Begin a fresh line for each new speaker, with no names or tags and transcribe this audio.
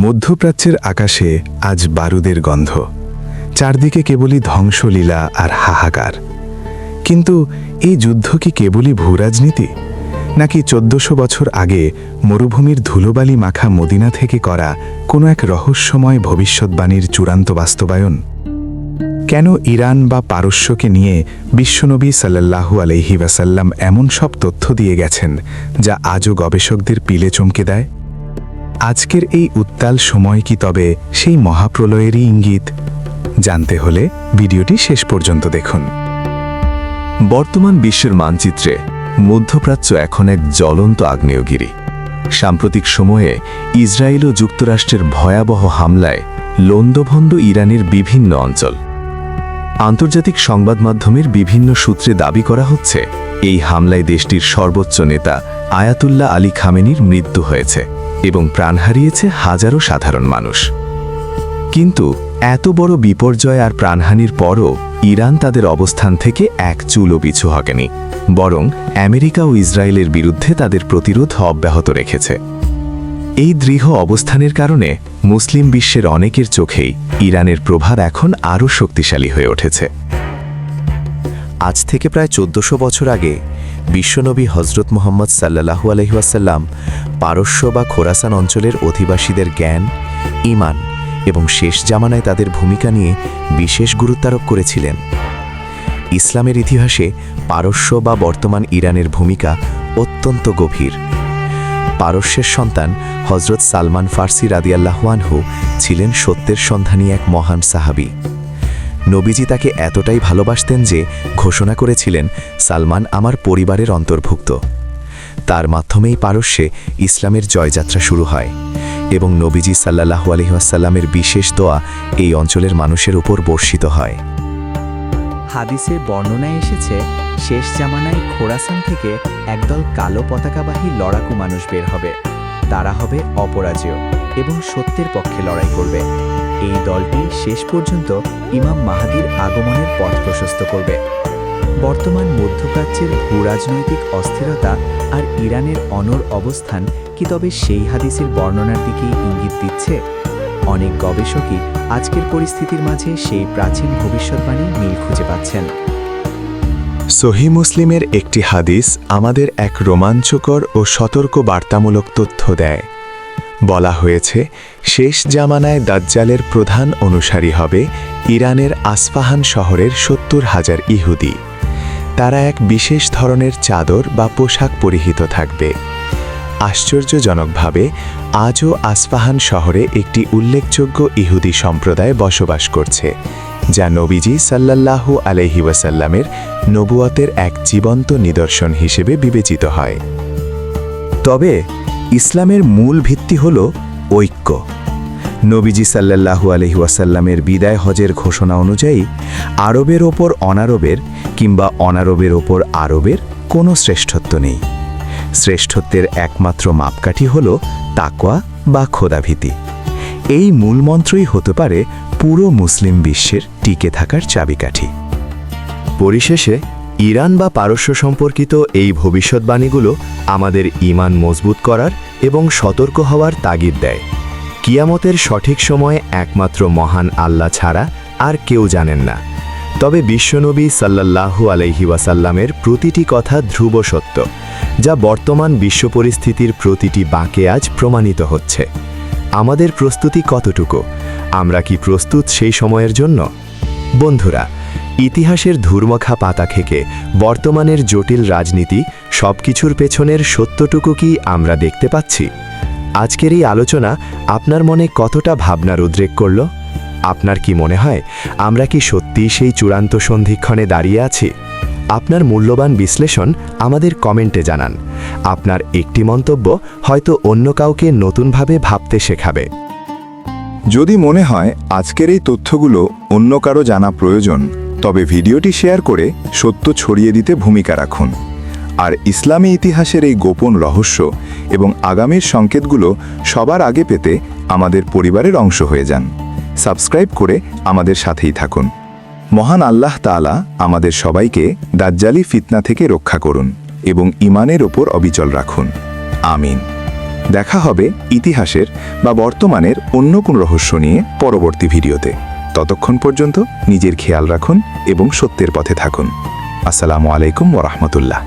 মধ্যপ্রাচ্যের আকাশে আজ বারুদের গন্ধ, চারদিকে কেবলই ধ্বংসলীলা আর হাহাকার। কিন্তু এই যুদ্ধ কি কেবলই ভূরাজনীতি, নাকি 1400 বছর আগে মরুভূমির ধুলোবালি মাখা মদিনা থেকে করা কোনো এক রহস্যময় ভবিষ্যৎবাণীর চূড়ান্ত বাস্তবায়ন? কেন ইরান বা পারস্যকে নিয়ে বিশ্বনবী সাল্লাল্লাহু আলাইহি ওয়াসাল্লাম এমন সব তথ্য দিয়ে গেছেন যা আজও গবেষকদের পিলে চমকে দেয়? আজকের এই উত্তাল সময় কি তবে সেই মহাপ্রলয়েরই ইঙ্গিত? জানতে হলে ভিডিওটি শেষ পর্যন্ত দেখুন।
বর্তমান বিশ্বের মানচিত্রে মধ্যপ্রাচ্য এখন এক জ্বলন্ত আগ্নেয়গিরি। সাম্প্রতিক সময়ে ইসরায়েল ও যুক্তরাষ্ট্রের ভয়াবহ হামলায় লণ্ডভণ্ড ইরানের বিভিন্ন অঞ্চল। আন্তর্জাতিক সংবাদ মাধ্যমের বিভিন্ন সূত্রে দাবি করা হচ্ছে, এই হামলায় দেশটির সর্বোচ্চ নেতা আয়াতুল্লাহ আলী খামেনির মৃত্যু হয়েছে এবং প্রাণ হারিয়েছে হাজারো সাধারণ মানুষ। কিন্তু এত বড় বিপর্যয় আর প্রাণহানির পরও ইরান তাদের অবস্থান থেকে এক চুলও পিছু হটেনি, বরং আমেরিকা ও ইসরায়েলের বিরুদ্ধে তাদের প্রতিরোধ অব্যাহত রেখেছে। এই দৃঢ় অবস্থানের কারণে মুসলিম বিশ্বের অনেকের চোখেই ইরানের প্রভাব এখন আরও শক্তিশালী হয়ে উঠেছে।
আজ থেকে প্রায় 1400 বছর আগে বিশ্বনবী হজরত মুহাম্মদ সাল্লাল্লাহু আলাইহি ওয়াসাল্লাম পারস্য বা খোরাসান অঞ্চলের অধিবাসীদের জ্ঞান, ঈমান এবং শেষ জামানায় তাদের ভূমিকা নিয়ে বিশেষ গুরুত্বারোপ করেছিলেন। ইসলামের ইতিহাসে পারস্য বা বর্তমান ইরানের ভূমিকা অত্যন্ত গভীর। পারস্যের সন্তান হজরত সালমান ফার্সি রাদিয়াল্লাহু আনহু ছিলেন সত্যের সন্ধানী এক মহান সাহাবী। নবীজি তাকে এতটাই ভালোবাসতেন যে ঘোষণা করেছিলেন, সালমান আমার পরিবারের অন্তর্ভুক্ত। তার মাধ্যমেই পারস্যে ইসলামের জয়যাত্রা শুরু হয় এবং নবীজি সাল্লাল্লাহু আলাইহি ওয়াসাল্লামের বিশেষ দোয়া এই অঞ্চলের মানুষের উপর বর্ষিত হয়।
হাদিসের বর্ণনায় এসেছে, শেষ জামানায় খোরাসান থেকে একদল কালো পতাকাবাহী লড়াকু মানুষ বের হবে। তারা হবে অপরাজেয় এবং সত্যের পক্ষে লড়াই করবে। এই দলটি শেষ পর্যন্ত ইমাম মাহাদির আগমনের পথ প্রশস্ত করবে। বর্তমান মধ্যপ্রাচ্যের ভূরাজনৈতিক অস্থিরতা আর ইরানের অনড় অবস্থান কি তবে সেই হাদিসের বর্ণনার দিকেই ইঙ্গিত দিচ্ছে? অনেক গবেষকই আজকের পরিস্থিতির মাঝে সেই প্রাচীন ভবিষ্যৎবাণী মিল খুঁজে পাচ্ছেন।
সহিহ মুসলিমের একটি হাদিস আমাদের এক রোমাঞ্চকর ও সতর্ক বার্তামূলক তথ্য দেয়। বলা হয়েছে, শেষ জামানায় দাজ্জালের প্রধান অনুসারী হবে ইরানের আসফাহান শহরের 70,000 ইহুদি। তারা এক বিশেষ ধরনের চাদর বা পোশাক পরিহিত থাকবে। আশ্চর্যজনকভাবে আজও আসফাহান শহরে একটি উল্লেখযোগ্য ইহুদি সম্প্রদায় বসবাস করছে, যা নবীজি সাল্লাল্লাহু আলাইহি ওয়াসাল্লামের নবুয়তের এক জীবন্ত নিদর্শন হিসেবে বিবেচিত হয়।
তবে ইসলামের মূল ভিত্তি হল ঐক্য। নবীজি সাল্লাল্লাহু আলাইহি ওয়াসাল্লামের বিদায় হজের ঘোষণা অনুযায়ী আরবের ওপর অনারবের কিংবা অনারবের ওপর আরবের কোনো শ্রেষ্ঠত্ব নেই। শ্রেষ্ঠত্বের একমাত্র মাপকাঠি হল তাকওয়া বা খোদাভীতি। এই মূলমন্ত্রই হতে পারে পুরো মুসলিম বিশ্বের টিকে থাকার চাবিকাঠি।
পরিশেষে ইরান বা পারস্য সম্পর্কিত এই ভবিষ্যৎবাণীগুলো আমাদের ঈমান মজবুত করার এবং সতর্ক হওয়ার তাগিদ দেয়। কিয়ামতের সঠিক সময়ে একমাত্র মহান আল্লাহ ছাড়া আর কেউ জানেন না। তবে বিশ্বনবী সাল্লাল্লাহু আলাইহি ওয়াসাল্লামের প্রতিটি কথা ধ্রুব সত্য, যা বর্তমান বিশ্ব পরিস্থিতির প্রতিটি বাঁকে আজ প্রমাণিত হচ্ছে। আমাদের প্রস্তুতি কতটুকু? আমরা কি প্রস্তুত সেই সময়ের জন্য? বন্ধুরা, ইতিহাসের ধূর্মখা পাতা থেকে বর্তমানের জটিল রাজনীতি সবকিছুর পেছনের সত্যটুকু কি আমরা দেখতে পাচ্ছি? আজকের এই আলোচনা আপনার মনে কতটা ভাবনার উদ্রেক করল? আপনার কি মনে হয় আমরা কি সত্যিই সেই চূড়ান্ত সন্ধিক্ষণে দাঁড়িয়ে আছি? আপনার মূল্যবান বিশ্লেষণ আমাদের কমেন্টে জানান। আপনার একটি মন্তব্য হয়তো অন্য কাউকে নতুনভাবে ভাবতে শেখাবে।
যদি মনে হয় আজকের এই তথ্যগুলো অন্য কারো জানা প্রয়োজন, তবে ভিডিওটি শেয়ার করে সত্য ছড়িয়ে দিতে ভূমিকা রাখুন। আর ইসলামী ইতিহাসের এই গোপন রহস্য এবং আগামীর সংকেতগুলো সবার আগে পেতে আমাদের পরিবারের অংশ হয়ে যান। সাবস্ক্রাইব করে আমাদের সাথেই থাকুন। মহান আল্লাহ তাআলা আমাদের সবাইকে দাজ্জালি ফিতনা থেকে রক্ষা করুন এবং ঈমানের ওপর অবিচল রাখুন। আমিন। দেখা হবে ইতিহাসের বা বর্তমানের অন্য কোন রহস্য নিয়ে পরবর্তী ভিডিওতে। ততক্ষণ পর্যন্ত নিজের খেয়াল রাখুন এবং সত্যের পথে থাকুন। আসসালামু আলাইকুম ওয়া রাহমাতুল্লাহ।